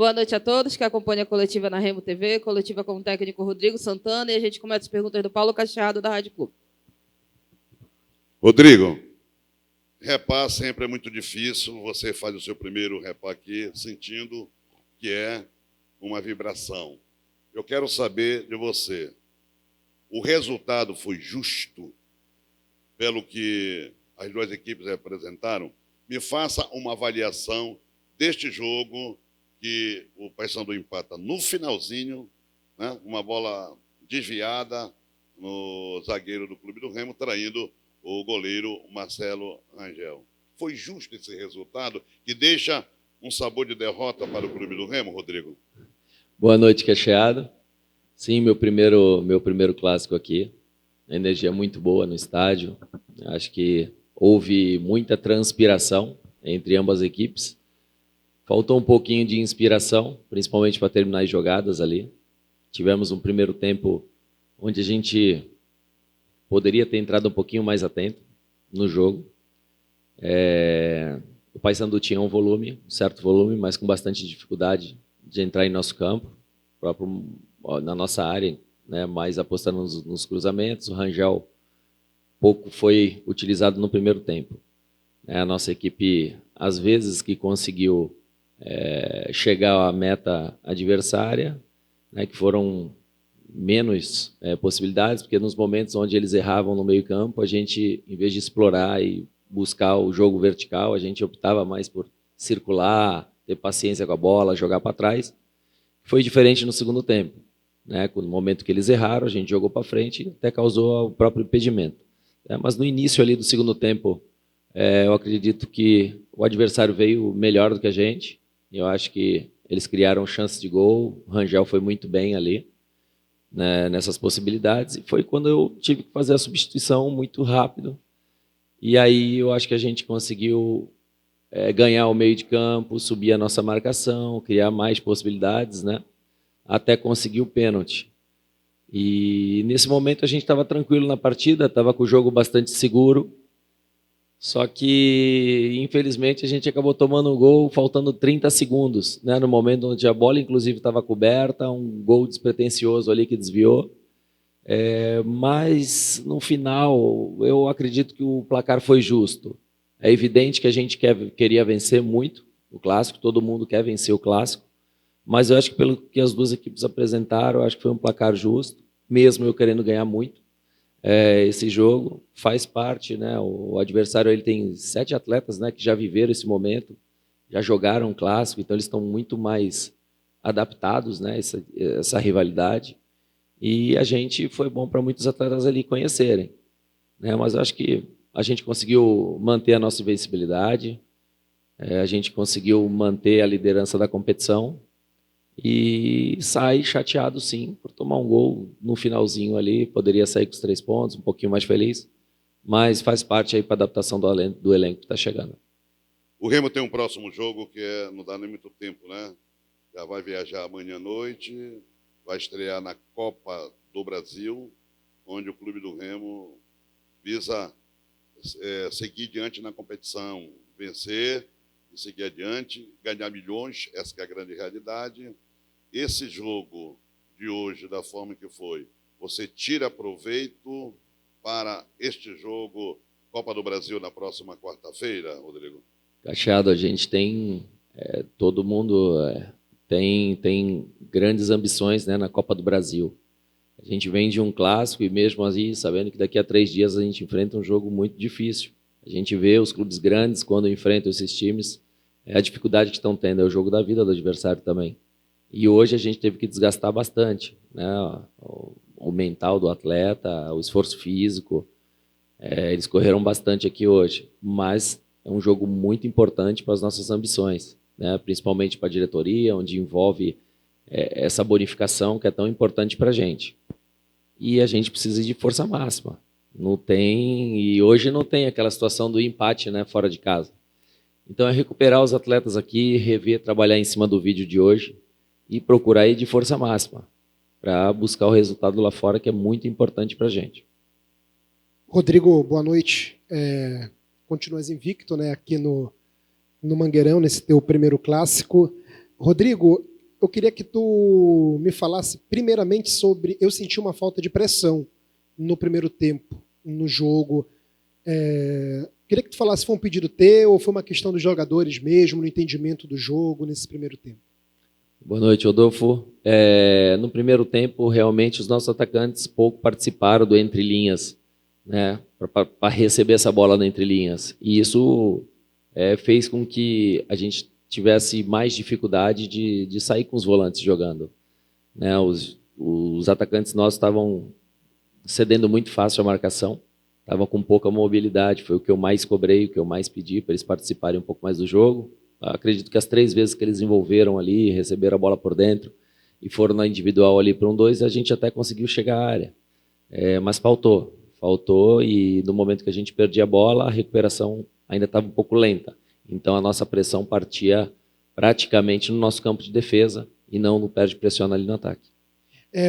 Boa noite a todos que acompanham a coletiva na Remo TV, coletiva com o técnico Rodrigo Santana, e a gente começa as perguntas do Paulo Cacheado, da Rádio Clube. Rodrigo, repar sempre é muito difícil, você faz o seu primeiro repar aqui, sentindo que é uma vibração. Eu quero saber de você, o resultado foi justo pelo que as duas equipes apresentaram? Me faça uma avaliação deste jogo que o Paysandu empata no finalzinho, né, uma bola desviada no zagueiro do Clube do Remo, traindo o goleiro Marcelo Rangel. Foi justo esse resultado que deixa um sabor de derrota para o Clube do Remo, Rodrigo? Boa noite, Cacheado. Sim, meu primeiro clássico aqui. A energia muito boa no estádio. Acho que houve muita transpiração entre ambas as equipes. Faltou um pouquinho de inspiração, principalmente para terminar as jogadas ali. Tivemos um primeiro tempo onde a gente poderia ter entrado um pouquinho mais atento no jogo. O Paysandu tinha um certo volume, mas com bastante dificuldade de entrar em nosso campo, na nossa área, né, mais apostando nos cruzamentos. O Rangel pouco foi utilizado no primeiro tempo. A nossa equipe, às vezes que conseguiu chegar à meta adversária, né, que foram menos possibilidades, porque nos momentos onde eles erravam no meio campo, a gente, em vez de explorar e buscar o jogo vertical, a gente optava mais por circular, ter paciência com a bola, jogar para trás. Foi diferente no segundo tempo, né? No momento que eles erraram, a gente jogou para frente e até causou o próprio impedimento. Mas no início ali do segundo tempo, eu acredito que o adversário veio melhor do que a gente. Eu acho que eles criaram chances de gol, o Rangel foi muito bem ali, né, nessas possibilidades, e foi quando eu tive que fazer a substituição muito rápido. E aí eu acho que a gente conseguiu ganhar o meio de campo, subir a nossa marcação, criar mais possibilidades, né, até conseguir o pênalti. E nesse momento a gente estava tranquilo na partida, estava com o jogo bastante seguro, só que, infelizmente, a gente acabou tomando um gol faltando 30 segundos, né? No momento onde a bola, inclusive, estava coberta, um gol despretensioso ali que desviou. Mas, no final, eu acredito que o placar foi justo. É evidente que a gente queria vencer muito o Clássico, todo mundo quer vencer o Clássico, mas eu acho que pelo que as duas equipes apresentaram, eu acho que foi um placar justo, mesmo eu querendo ganhar muito. Esse jogo faz parte, né? O adversário ele tem 7 atletas, né, que já viveram esse momento, já jogaram um clássico, então eles estão muito mais adaptados, né, essa rivalidade. E a gente foi bom para muitos atletas ali conhecerem, né? Mas eu acho que a gente conseguiu manter a nossa invencibilidade, a gente conseguiu manter a liderança da competição. E sai chateado, sim, por tomar um gol no finalzinho ali. Poderia sair com os 3 pontos, um pouquinho mais feliz, mas faz parte aí para a adaptação do elenco que está chegando. O Remo tem um próximo jogo que não dá nem muito tempo, né? Já vai viajar amanhã à noite, vai estrear na Copa do Brasil, onde o Clube do Remo visa seguir diante na competição, vencer e seguir adiante, ganhar milhões, essa que é a grande realidade. Esse jogo de hoje, da forma que foi, você tira proveito para este jogo Copa do Brasil na próxima quarta-feira, Rodrigo? Cacheado, a gente tem, todo mundo tem grandes ambições, né, na Copa do Brasil. A gente vem de um clássico e mesmo assim, sabendo que daqui a 3 dias a gente enfrenta um jogo muito difícil. A gente vê os clubes grandes, quando enfrentam esses times, a dificuldade que estão tendo, é o jogo da vida do adversário também. E hoje a gente teve que desgastar bastante, né? O mental do atleta, o esforço físico. Eles correram bastante aqui hoje, mas é um jogo muito importante para as nossas ambições, né? Principalmente para a diretoria, onde envolve essa bonificação que é tão importante para a gente. E a gente precisa de força máxima. E hoje não tem aquela situação do empate, né, fora de casa. Então é recuperar os atletas aqui, rever, trabalhar em cima do vídeo de hoje, e procurar ir de força máxima para buscar o resultado lá fora, que é muito importante para a gente. Rodrigo, boa noite. Continuas invicto, né, aqui no Mangueirão, nesse teu primeiro clássico. Rodrigo, Eu queria que tu me falasse primeiramente sobre... Eu senti uma falta de pressão no primeiro tempo, no jogo. Queria que tu falasse se foi um pedido teu ou foi uma questão dos jogadores mesmo, no entendimento do jogo nesse primeiro tempo. Boa noite, Rodolfo. No primeiro tempo, realmente, os nossos atacantes pouco participaram do entre linhas, né, para receber essa bola no entre linhas. E isso fez com que a gente tivesse mais dificuldade de sair com os volantes jogando. Né, os atacantes nossos estavam cedendo muito fácil a marcação, estavam com pouca mobilidade, foi o que eu mais cobrei, o que eu mais pedi para eles participarem um pouco mais do jogo. Acredito que as 3 vezes que eles envolveram ali, receberam a bola por dentro e foram na individual ali para 1-2, a gente até conseguiu chegar à área. Mas faltou, e no momento que a gente perdia a bola, a recuperação ainda estava um pouco lenta. Então a nossa pressão partia praticamente no nosso campo de defesa e não no pé de pressiona ali no ataque.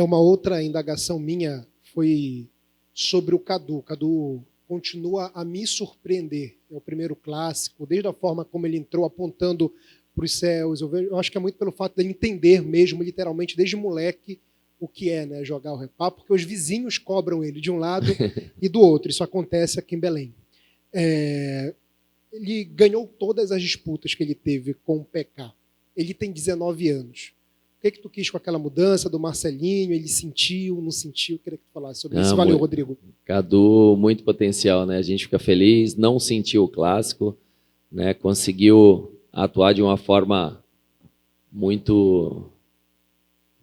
Uma outra indagação minha foi sobre o Cadu. O Cadu continua a me surpreender. É o primeiro clássico, desde a forma como ele entrou apontando para os céus. Eu acho que é muito pelo fato dele entender mesmo, literalmente, desde moleque, o que é, né, jogar o repá, porque os vizinhos cobram ele de um lado e do outro. Isso acontece aqui em Belém. Ele ganhou todas as disputas que ele teve com o PK. Ele tem 19 anos. O que tu quis com aquela mudança do Marcelinho? Ele sentiu, não sentiu? Queria que tu falasse sobre isso. Valeu, Rodrigo. Cadu, muito potencial, né? A gente fica feliz, não sentiu o clássico, né? Conseguiu atuar de uma forma muito...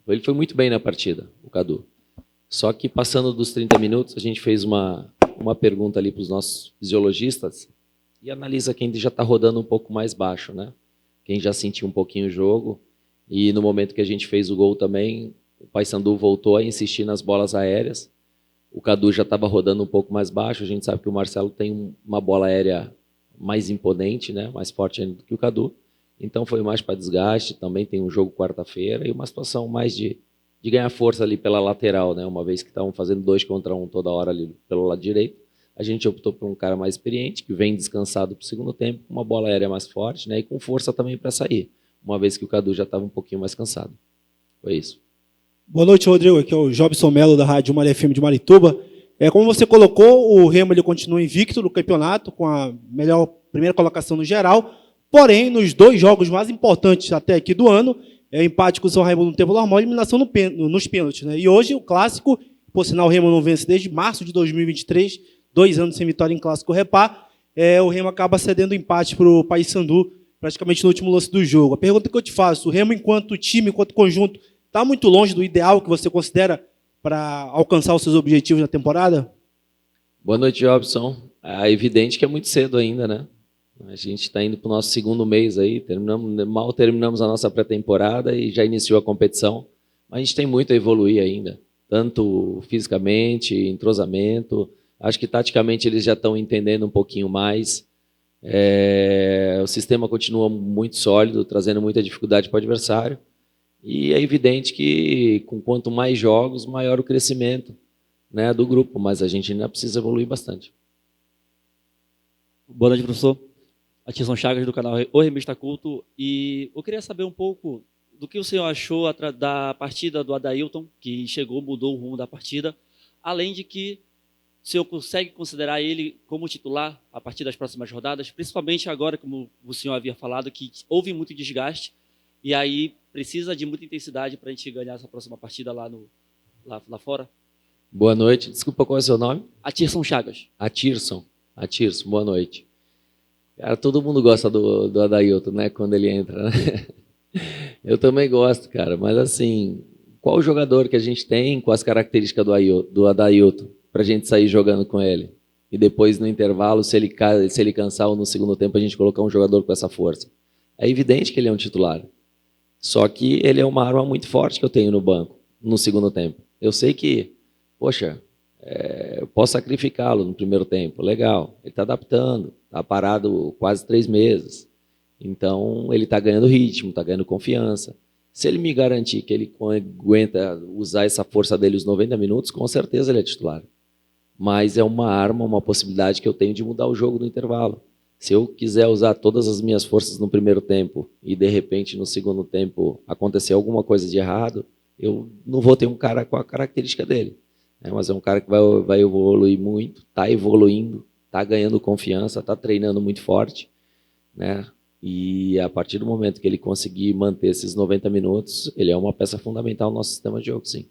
Ele foi muito bem na partida, o Cadu. Só que passando dos 30 minutos, a gente fez uma pergunta ali para os nossos fisiologistas e analisa quem já está rodando um pouco mais baixo, né? Quem já sentiu um pouquinho o jogo. E no momento que a gente fez o gol também, o Paysandu voltou a insistir nas bolas aéreas. O Cadu já estava rodando um pouco mais baixo. A gente sabe que o Marcelo tem uma bola aérea mais imponente, né? Mais forte ainda do que o Cadu. Então foi mais para desgaste. Também tem um jogo quarta-feira e uma situação mais de ganhar força ali pela lateral, né? Uma vez que estavam fazendo 2 contra 1 toda hora ali pelo lado direito. A gente optou por um cara mais experiente, que vem descansado para o segundo tempo, com uma bola aérea mais forte, né? E com força também para sair, uma vez que o Cadu já estava um pouquinho mais cansado. Foi isso. Boa noite, Rodrigo. Aqui é o Jobson Melo, da Rádio Maré FM de Marituba. Como você colocou, o Remo ele continua invicto no campeonato, com a melhor primeira colocação no geral. Porém, nos 2 jogos mais importantes até aqui do ano, o empate com o São Raimundo no tempo normal e a eliminação nos pênaltis, né? E hoje, o clássico, por sinal, o Remo não vence desde março de 2023, 2 anos sem vitória em clássico repá. O Remo acaba cedendo o empate para o Paysandu, praticamente no último lance do jogo. A pergunta que eu te faço, o Remo, enquanto time, enquanto conjunto, está muito longe do ideal que você considera para alcançar os seus objetivos na temporada? Boa noite, Jobson. É evidente que é muito cedo ainda, né? A gente está indo para o nosso 2º mês aí, mal terminamos a nossa pré-temporada e já iniciou a competição. Mas a gente tem muito a evoluir ainda, tanto fisicamente, entrosamento. Acho que taticamente eles já estão entendendo um pouquinho mais. O sistema continua muito sólido, trazendo muita dificuldade para o adversário. E é evidente que, com quanto mais jogos, maior o crescimento, né, do grupo. Mas a gente ainda precisa evoluir bastante. Boa noite, professor. Aqui são Chagas, do canal O Revista Culto. E eu queria saber um pouco do que o senhor achou da partida do Adailton, que chegou, mudou o rumo da partida. Além de que o senhor consegue considerar ele como titular a partir das próximas rodadas, principalmente agora, como o senhor havia falado, que houve muito desgaste e aí precisa de muita intensidade para a gente ganhar essa próxima partida lá fora? Boa noite. Desculpa, qual é o seu nome? Atirson Chagas. Atirson, boa noite. Cara, todo mundo gosta do Adailton, né, quando ele entra, né? Eu também gosto, cara, mas assim, qual o jogador que a gente tem com as características do Adailton para a gente sair jogando com ele? E depois, no intervalo, se ele cansar ou no segundo tempo, a gente colocar um jogador com essa força. É evidente que ele é um titular. Só que ele é uma arma muito forte que eu tenho no banco, no segundo tempo. Eu sei que, poxa, eu posso sacrificá-lo no primeiro tempo, legal. Ele está adaptando, está parado quase 3 meses. Então, ele está ganhando ritmo, está ganhando confiança. Se ele me garantir que ele aguenta usar essa força dele os 90 minutos, com certeza ele é titular. Mas é uma arma, uma possibilidade que eu tenho de mudar o jogo no intervalo. Se eu quiser usar todas as minhas forças no primeiro tempo e, de repente, no segundo tempo acontecer alguma coisa de errado, eu não vou ter um cara com a característica dele. Mas é um cara que vai evoluir muito, está evoluindo, está ganhando confiança, está treinando muito forte, né? E a partir do momento que ele conseguir manter esses 90 minutos, ele é uma peça fundamental no nosso sistema de jogo, sim.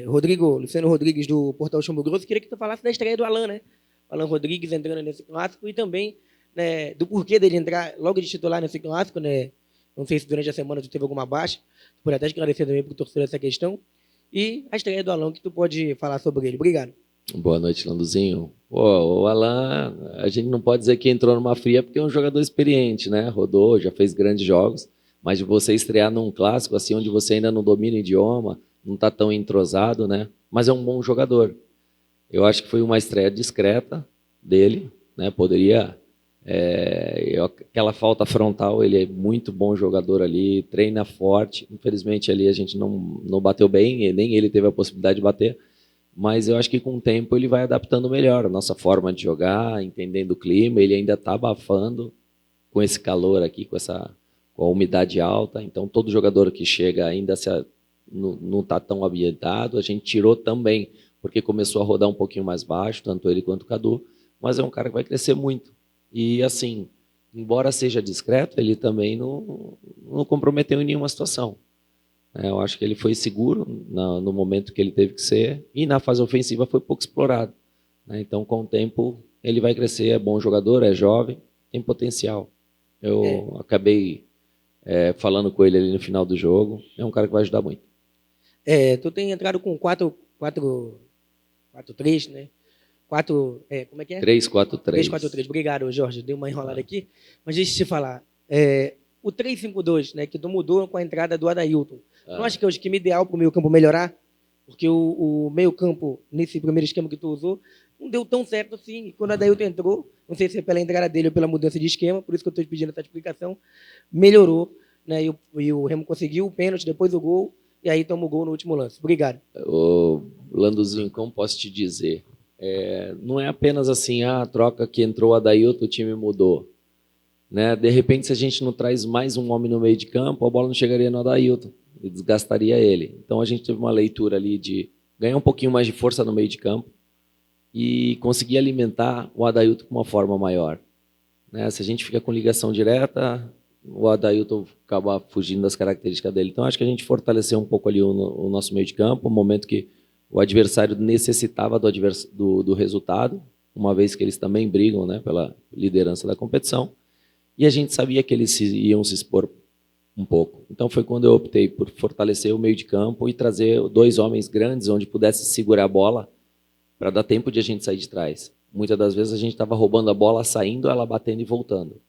Rodrigo, Luciano Rodrigues, do Portal Chumbo Grosso, queria que tu falasse da estreia do Alan, né? O Alan Rodrigues entrando nesse clássico e também, né, do porquê dele entrar logo de titular nesse clássico, né? Não sei se durante a semana tu teve alguma baixa, tu pode até esclarecer também para o torcedor essa questão. E a estreia do Alan, que tu pode falar sobre ele. Obrigado. Boa noite, Landuzinho. Pô, o Alan, a gente não pode dizer que entrou numa fria porque é um jogador experiente, né? Rodou, já fez grandes jogos, mas de você estrear num clássico, assim, onde você ainda não domina o idioma, não está tão entrosado, né? Mas é um bom jogador. Eu acho que foi uma estreia discreta dele, né? Poderia... aquela falta frontal, ele é muito bom jogador ali, treina forte. Infelizmente ali a gente não bateu bem, nem ele teve a possibilidade de bater, mas eu acho que com o tempo ele vai adaptando melhor a nossa forma de jogar, entendendo o clima. Ele ainda está abafando com esse calor aqui, com a umidade alta, então todo jogador que chega ainda não está tão ambientado. A gente tirou também, porque começou a rodar um pouquinho mais baixo, tanto ele quanto o Cadu, mas é um cara que vai crescer muito. E assim, embora seja discreto, ele também não comprometeu em nenhuma situação. Eu acho que ele foi seguro no momento que ele teve que ser, e na fase ofensiva foi pouco explorado. Então, com o tempo, ele vai crescer, é bom jogador, é jovem, tem potencial. Eu acabei falando com ele ali no final do jogo, é um cara que vai ajudar muito. Tu tem entrado com 4-3, né? Como é que é? 3-4-3. 3-4-3. Obrigado, Jorge. Dei uma enrolada aqui. Mas deixa eu te falar. O 3-5-2, né, que tu mudou com a entrada do Adailton. Não acha que é o esquema ideal para o meio campo melhorar? Porque o meio campo, nesse primeiro esquema que tu usou, não deu tão certo assim. E quando o Adailton entrou, não sei se é pela entrada dele ou pela mudança de esquema, por isso que eu estou te pedindo essa explicação, melhorou, né, e o Remo conseguiu o pênalti, depois o gol, e aí toma o gol no último lance. Obrigado. Ô, Landuzinho, como posso te dizer? Não é apenas assim, a troca que entrou a Adailton, o time mudou. Né? De repente, se a gente não traz mais um homem no meio de campo, a bola não chegaria no Adailton e desgastaria ele. Então, a gente teve uma leitura ali de ganhar um pouquinho mais de força no meio de campo e conseguir alimentar o Adailton com uma forma maior. Né? Se a gente fica com ligação direta, o Adailton acaba fugindo das características dele. Então, acho que a gente fortaleceu um pouco ali o nosso meio de campo, no momento que o adversário necessitava do resultado, uma vez que eles também brigam, né, pela liderança da competição, e a gente sabia que eles iam se expor um pouco. Então foi quando eu optei por fortalecer o meio de campo e trazer 2 homens grandes onde pudesse segurar a bola para dar tempo de a gente sair de trás. Muitas das vezes a gente estava roubando a bola, saindo, ela batendo e voltando.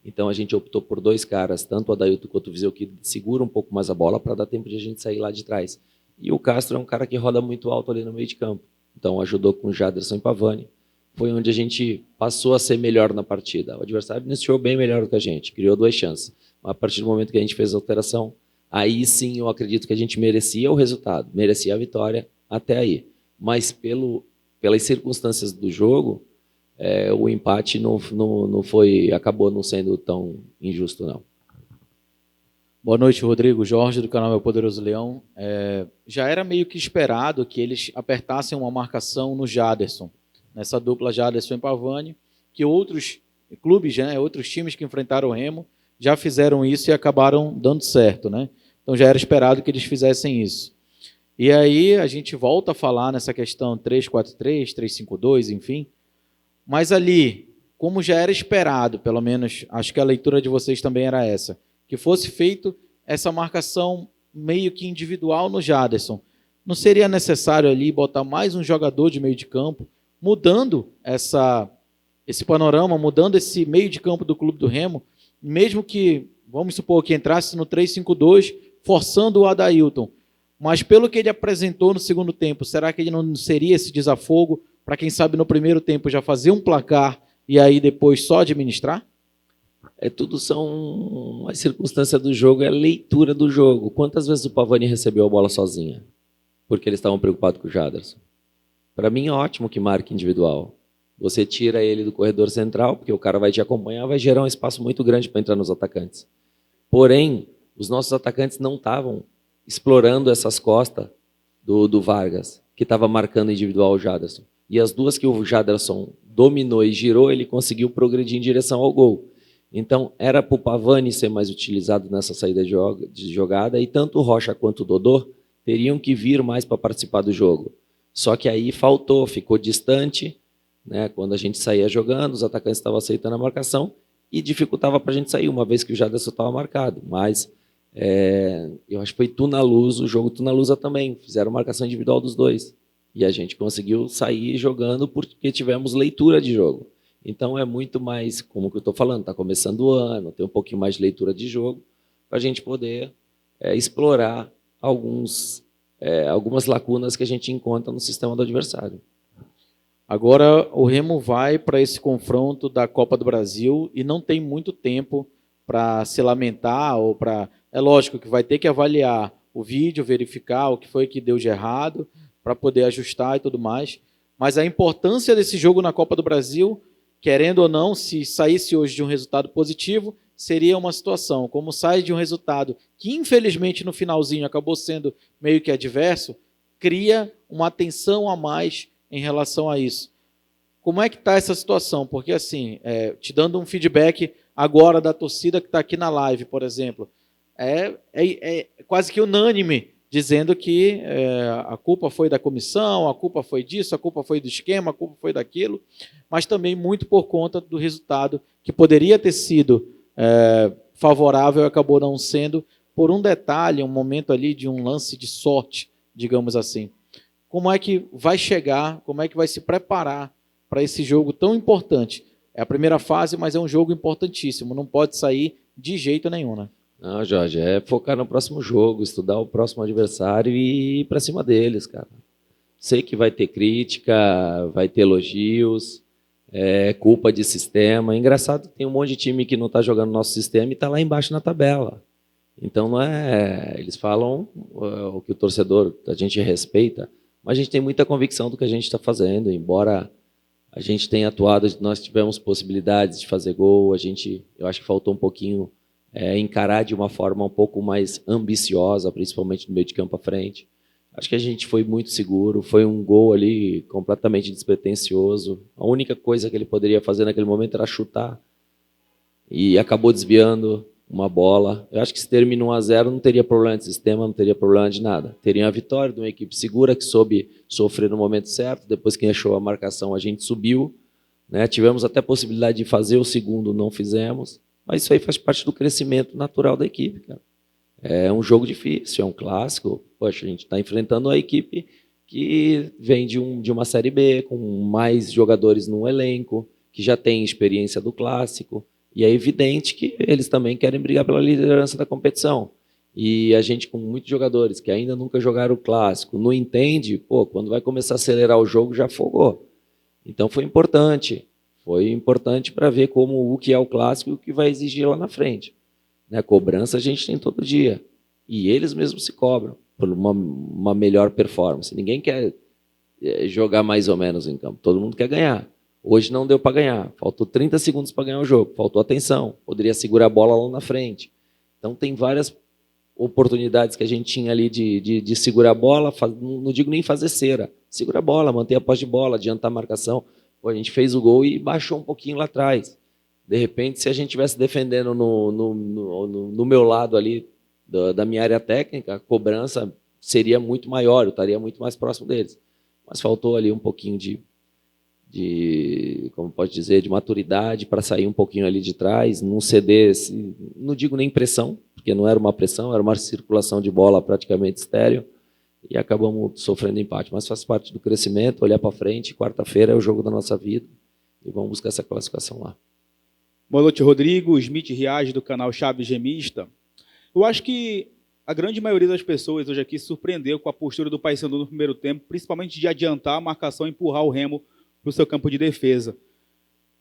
Então a gente optou por 2 caras, tanto o Adailton quanto o Viseu, que segura um pouco mais a bola para dar tempo de a gente sair lá de trás. E o Castro é um cara que roda muito alto ali no meio de campo. Então ajudou com o Jaderson e Pavani. Foi onde a gente passou a ser melhor na partida. O adversário iniciou bem melhor do que a gente, criou 2 chances. Mas a partir do momento que a gente fez a alteração, aí sim eu acredito que a gente merecia o resultado, merecia a vitória até aí. Mas pelas circunstâncias do jogo, o empate não acabou não sendo tão injusto, não. Boa noite, Rodrigo. Jorge, do canal Meu Poderoso Leão. Já era meio que esperado que eles apertassem uma marcação no Jaderson, nessa dupla Jaderson e Pavani, que outros clubes, né, outros times que enfrentaram o Remo, já fizeram isso e acabaram dando certo, né? Então já era esperado que eles fizessem isso. E aí a gente volta a falar nessa questão 3-4-3, 3-5-2, enfim. Mas ali, como já era esperado, pelo menos acho que a leitura de vocês também era essa, que fosse feito essa marcação meio que individual no Jaderson, não seria necessário ali botar mais um jogador de meio de campo, mudando esse panorama, mudando esse meio de campo do Clube do Remo, mesmo que, vamos supor, que entrasse no 3-5-2, forçando o Adailton. Mas pelo que ele apresentou no segundo tempo, será que ele não seria esse desafogo para, quem sabe, no primeiro tempo já fazer um placar e aí depois só administrar? Tudo são as circunstâncias do jogo, é a leitura do jogo. Quantas vezes o Pavani recebeu a bola sozinha? porque eles estavam preocupados com o Jaderson. Para mim é ótimo que marque individual. Você tira ele do corredor central, porque o cara vai te acompanhar, vai gerar um espaço muito grande para entrar nos atacantes. Porém, os nossos atacantes não estavam explorando essas costas do Vargas, que estava marcando individual o Jaderson. E as duas que o Jaderson dominou e girou, ele conseguiu progredir em direção ao gol. Então, era para o Pavani ser mais utilizado nessa saída de jogada, e tanto o Rocha quanto o Dodô teriam que vir mais para participar do jogo. Só que aí faltou, ficou distante, né? Quando a gente saía jogando, os atacantes estavam aceitando a marcação e dificultava para a gente sair, uma vez que o Jaderson estava marcado. Mas eu acho que foi Tunalusa, o jogo Tunalusa também, fizeram marcação individual dos dois. E a gente conseguiu sair jogando porque tivemos leitura de jogo. Então é muito mais, como que eu estou falando, está começando o ano, tem um pouquinho mais de leitura de jogo, para a gente poder explorar algumas lacunas que a gente encontra no sistema do adversário. Agora o Remo vai para esse confronto da Copa do Brasil e não tem muito tempo para se lamentar ou para... É lógico que vai ter que avaliar o vídeo, verificar o que foi que deu de errado, para poder ajustar e tudo mais. Mas a importância desse jogo na Copa do Brasil, querendo ou não, se saísse hoje de um resultado positivo, seria uma situação. Como sai de um resultado que, infelizmente, no finalzinho acabou sendo meio que adverso, cria uma atenção a mais em relação a isso. Como é que está essa situação? Porque, assim, te dando um feedback agora da torcida que está aqui na live, por exemplo, é quase que unânime, dizendo que a culpa foi da comissão, a culpa foi disso, a culpa foi do esquema, a culpa foi daquilo, mas também muito por conta do resultado que poderia ter sido favorável e acabou não sendo, por um detalhe, um momento ali de um lance de sorte, digamos assim. Como é que vai chegar, como é que vai se preparar para esse jogo tão importante? É a primeira fase, mas é um jogo importantíssimo, não pode sair de jeito nenhum, né? Não, Jorge, é focar no próximo jogo, estudar o próximo adversário e ir para cima deles, cara. Sei que vai ter crítica, vai ter elogios, culpa de sistema. Engraçado que tem um monte de time que não está jogando nosso sistema e está lá embaixo na tabela. Então, não é... Eles falam o que o torcedor, a gente respeita, mas a gente tem muita convicção do que a gente está fazendo, embora a gente tenha atuado, nós tivemos possibilidades de fazer gol, eu acho que faltou um pouquinho encarar de uma forma um pouco mais ambiciosa, principalmente no meio de campo à frente. Acho que a gente foi muito seguro, foi um gol ali completamente despretensioso. A única coisa que ele poderia fazer naquele momento era chutar e acabou desviando uma bola. Eu acho que se termina 1-0 não teria problema de sistema, não teria problema de nada. Teria a vitória de uma equipe segura que soube sofrer no momento certo. Depois que achou a marcação, a gente subiu, né? Tivemos até a possibilidade de fazer o segundo, não fizemos. Mas isso aí faz parte do crescimento natural da equipe, cara. É um jogo difícil, é um clássico. Poxa, a gente está enfrentando a equipe que vem de uma Série B, com mais jogadores no elenco, que já tem experiência do clássico. E é evidente que eles também querem brigar pela liderança da competição. E a gente, com muitos jogadores que ainda nunca jogaram o clássico, não entende, quando vai começar a acelerar o jogo, já afogou. Então foi importante. Foi importante para ver o que é o clássico e o que vai exigir lá na frente. Né? Cobrança a gente tem todo dia. E eles mesmos se cobram por uma melhor performance. Ninguém quer jogar mais ou menos em campo. Todo mundo quer ganhar. Hoje não deu para ganhar. Faltou 30 segundos para ganhar o jogo. Faltou atenção. Poderia segurar a bola lá na frente. Então tem várias oportunidades que a gente tinha ali de segurar a bola. Não digo nem fazer cera. Segura a bola, manter a posse de bola, adiantar a marcação. A gente fez o gol e baixou um pouquinho lá atrás. De repente, se a gente estivesse defendendo no meu lado ali, da minha área técnica, a cobrança seria muito maior, eu estaria muito mais próximo deles. Mas faltou ali um pouquinho como pode dizer, de maturidade para sair um pouquinho ali de trás, não ceder, não digo nem pressão, porque não era uma pressão, era uma circulação de bola praticamente estéreo. E acabamos sofrendo empate. Mas faz parte do crescimento, olhar para frente. Quarta-feira é o jogo da nossa vida. E vamos buscar essa classificação lá. Boa noite, Rodrigo. Smith Riage, do canal Chaves Gemista. Eu acho que a grande maioria das pessoas hoje aqui se surpreendeu com a postura do Paysandu no primeiro tempo, principalmente de adiantar a marcação e empurrar o Remo para o seu campo de defesa.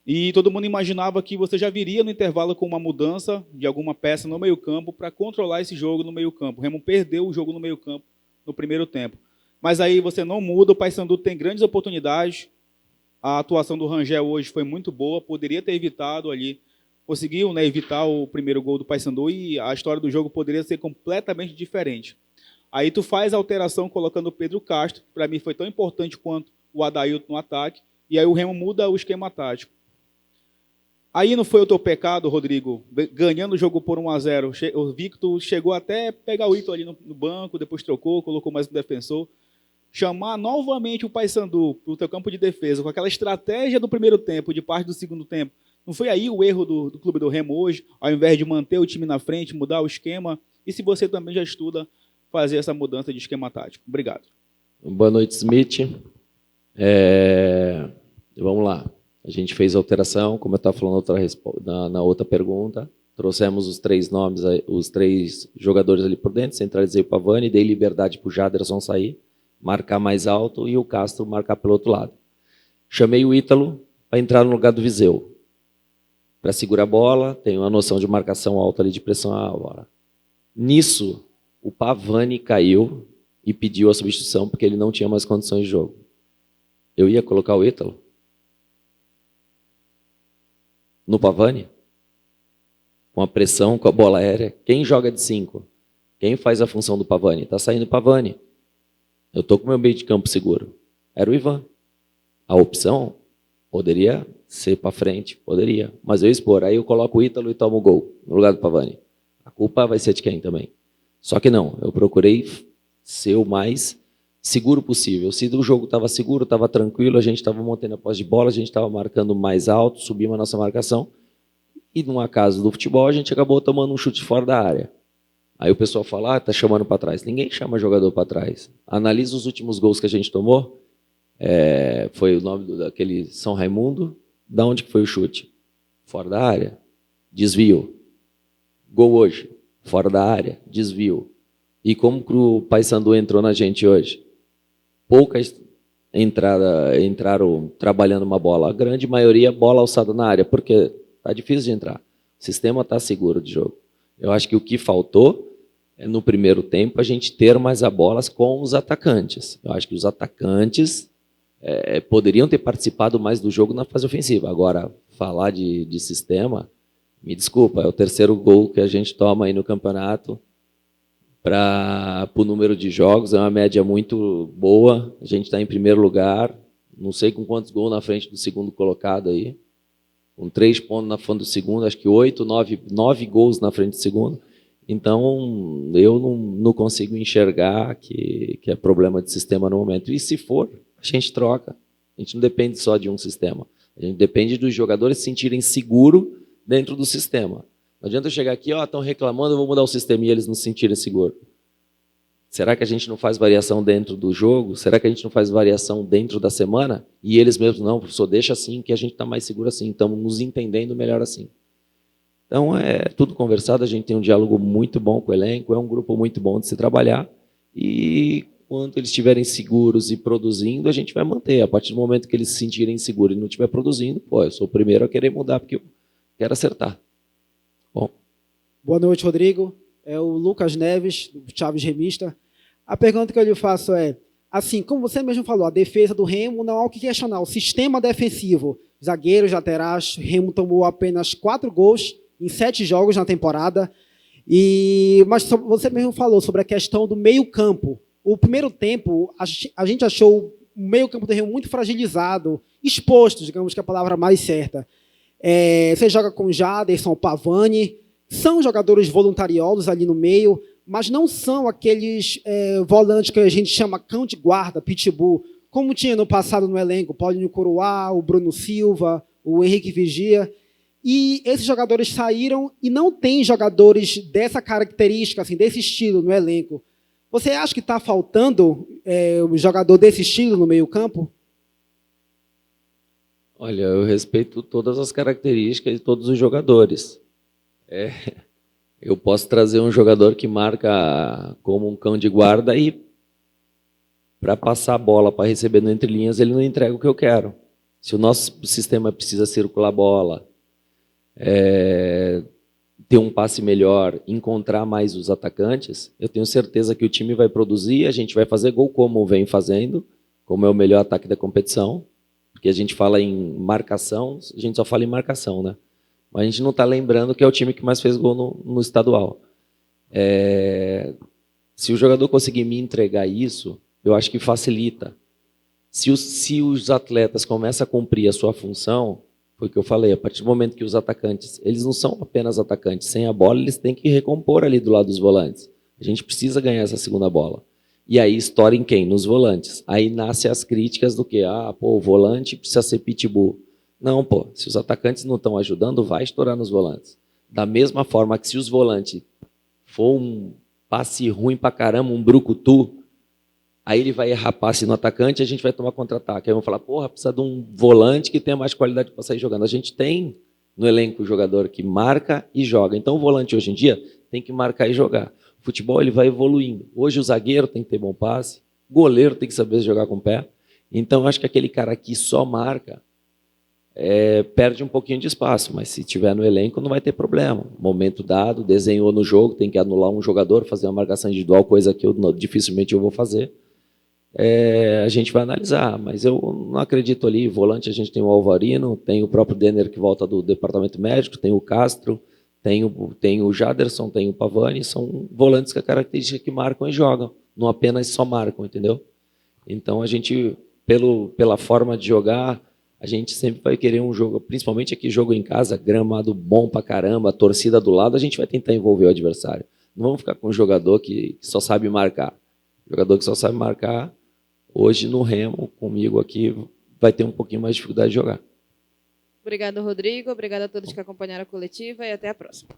E todo mundo imaginava que você já viria no intervalo com uma mudança de alguma peça no meio-campo para controlar esse jogo no meio-campo. O Remo perdeu o jogo no meio-campo no primeiro tempo. mas aí você não muda, o Paysandu tem grandes oportunidades, a atuação do Rangel hoje foi muito boa, poderia ter evitado ali, conseguiu, né, evitar o primeiro gol do Paysandu e a história do jogo poderia ser completamente diferente. Aí tu faz a alteração colocando o Pedro Castro, que para mim foi tão importante quanto o Adailton no ataque, e aí o Remo muda o esquema tático. Aí não foi o teu pecado, Rodrigo, ganhando o jogo por 1-0. O Victor chegou até pegar o Ito ali no banco, depois trocou, colocou mais um defensor. Chamar novamente o Paysandu para o teu campo de defesa, com aquela estratégia do primeiro tempo, de parte do segundo tempo. Não foi aí o erro do clube do Remo hoje, ao invés de manter o time na frente, mudar o esquema? E se você também já estuda fazer essa mudança de esquema tático? Obrigado. Boa noite, Smith. Vamos lá. A gente fez a alteração, como eu estava falando na outra pergunta, trouxemos os 3 nomes, os 3 jogadores ali por dentro, centralizei o Pavani, dei liberdade para o Jaderson sair, marcar mais alto e o Castro marcar pelo outro lado. Chamei o Ítalo para entrar no lugar do Viseu, para segurar a bola, tem uma noção de marcação alta ali, de pressão alta. Nisso, o Pavani caiu e pediu a substituição porque ele não tinha mais condições de jogo. Eu ia colocar o Ítalo no Pavani, com a pressão, com a bola aérea. Quem joga de 5? Quem faz a função do Pavani? Está saindo o Pavani. Eu estou com o meu meio de campo seguro. Era o Ivan. A opção poderia ser para frente, poderia. Mas eu expor, aí eu coloco o Ítalo e tomo o gol no lugar do Pavani. A culpa vai ser de quem também? Só que não, eu procurei ser o mais seguro possível. Se o jogo estava seguro, estava tranquilo, a gente estava mantendo a posse de bola, a gente estava marcando mais alto, subimos a nossa marcação, e num acaso do futebol, a gente acabou tomando um chute fora da área. Aí o pessoal fala, tá chamando para trás. Ninguém chama jogador para trás. Analisa os últimos gols que a gente tomou, foi o nome daquele São Raimundo, da onde que foi o chute? Fora da área, desvio. Gol hoje, fora da área, desvio. E como que o Paysandu entrou na gente hoje? Poucas entraram trabalhando uma bola. A grande maioria, bola alçada na área, porque está difícil de entrar. O sistema está seguro de jogo. Eu acho que o que faltou é, no primeiro tempo, a gente ter mais a bola com os atacantes. Eu acho que os atacantes poderiam ter participado mais do jogo na fase ofensiva. Agora, falar de sistema, me desculpa, é o 3º gol que a gente toma aí no campeonato. Para o número de jogos, é uma média muito boa. A gente está em primeiro lugar, não sei com quantos gols na frente do segundo colocado aí, com 3 pontos na frente do segundo, acho que 8, 9 gols na frente do segundo. Então, eu não consigo enxergar que é problema de sistema no momento. E se for, a gente troca. A gente não depende só de um sistema. A gente depende dos jogadores se sentirem seguros dentro do sistema. Não adianta eu chegar aqui, estão reclamando, eu vou mudar o sistema e eles não se sentirem seguros. Será que a gente não faz variação dentro do jogo? Será que a gente não faz variação dentro da semana? E eles mesmos, não, professor, deixa assim, que a gente está mais seguro assim, estamos nos entendendo melhor assim. Então, é tudo conversado, a gente tem um diálogo muito bom com o elenco, é um grupo muito bom de se trabalhar, e quando eles estiverem seguros e produzindo, a gente vai manter. A partir do momento que eles se sentirem seguros e não estiver produzindo, eu sou o primeiro a querer mudar, porque eu quero acertar. Bom. Boa noite, Rodrigo. É o Lucas Neves, do Chaves Remista. A pergunta que eu lhe faço é, assim, como você mesmo falou, a defesa do Remo não há o que questionar. O sistema defensivo, zagueiros, laterais, o Remo tomou apenas 4 gols em 7 jogos na temporada. Mas você mesmo falou sobre a questão do meio-campo. O primeiro tempo, a gente achou o meio-campo do Remo muito fragilizado, exposto, digamos que é a palavra mais certa. Você joga com Jaderson, Pavani, são jogadores voluntariosos ali no meio, mas não são aqueles volantes que a gente chama cão de guarda, pitbull, como tinha no passado no elenco, Paulinho Curuá, o Bruno Silva, o Henrique Vigia. E esses jogadores saíram e não tem jogadores dessa característica, assim, desse estilo no elenco. Você acha que está faltando um jogador desse estilo no meio-campo? Olha, eu respeito todas as características de todos os jogadores. Eu posso trazer um jogador que marca como um cão de guarda e para passar a bola, para receber no entre linhas, ele não entrega o que eu quero. Se o nosso sistema precisa circular a bola, ter um passe melhor, encontrar mais os atacantes, eu tenho certeza que o time vai produzir, a gente vai fazer gol como vem fazendo, como é o melhor ataque da competição, porque a gente fala em marcação, a gente só fala em marcação, né? Mas a gente não está lembrando que é o time que mais fez gol no estadual. Se o jogador conseguir me entregar isso, eu acho que facilita. Se os atletas começam a cumprir a sua função, foi o que eu falei, a partir do momento que os atacantes, eles não são apenas atacantes, sem a bola eles têm que recompor ali do lado dos volantes. A gente precisa ganhar essa segunda bola. E aí estoura em quem? Nos volantes. Aí nascem as críticas do que, o volante precisa ser pitbull. Não, se os atacantes não estão ajudando, vai estourar nos volantes. Da mesma forma que se os volantes for um passe ruim pra caramba, um brucutu, aí ele vai errar passe no atacante e a gente vai tomar contra-ataque. Aí vão falar, precisa de um volante que tenha mais qualidade para sair jogando. A gente tem no elenco o jogador que marca e joga. Então o volante hoje em dia tem que marcar e jogar. O futebol ele vai evoluindo. Hoje o zagueiro tem que ter bom passe, o goleiro tem que saber jogar com o pé. Então eu acho que aquele cara que só marca perde um pouquinho de espaço, mas se tiver no elenco não vai ter problema. Momento dado, desenhou no jogo, tem que anular um jogador, fazer uma marcação individual, coisa que dificilmente eu vou fazer. A gente vai analisar, mas eu não acredito ali. Volante a gente tem o Alvarino, tem o próprio Denner que volta do departamento médico, tem o Castro, tem o Jaderson, tem o Pavani, são volantes com a característica que marcam e jogam, não apenas só marcam, entendeu? Então a gente, pela forma de jogar, a gente sempre vai querer um jogo, principalmente aqui jogo em casa, gramado bom pra caramba, torcida do lado, a gente vai tentar envolver o adversário. Não vamos ficar com um jogador que só sabe marcar. O jogador que só sabe marcar, hoje no Remo, comigo aqui, vai ter um pouquinho mais de dificuldade de jogar. Obrigado, Rodrigo. Obrigado a todos que acompanharam a coletiva e até a próxima.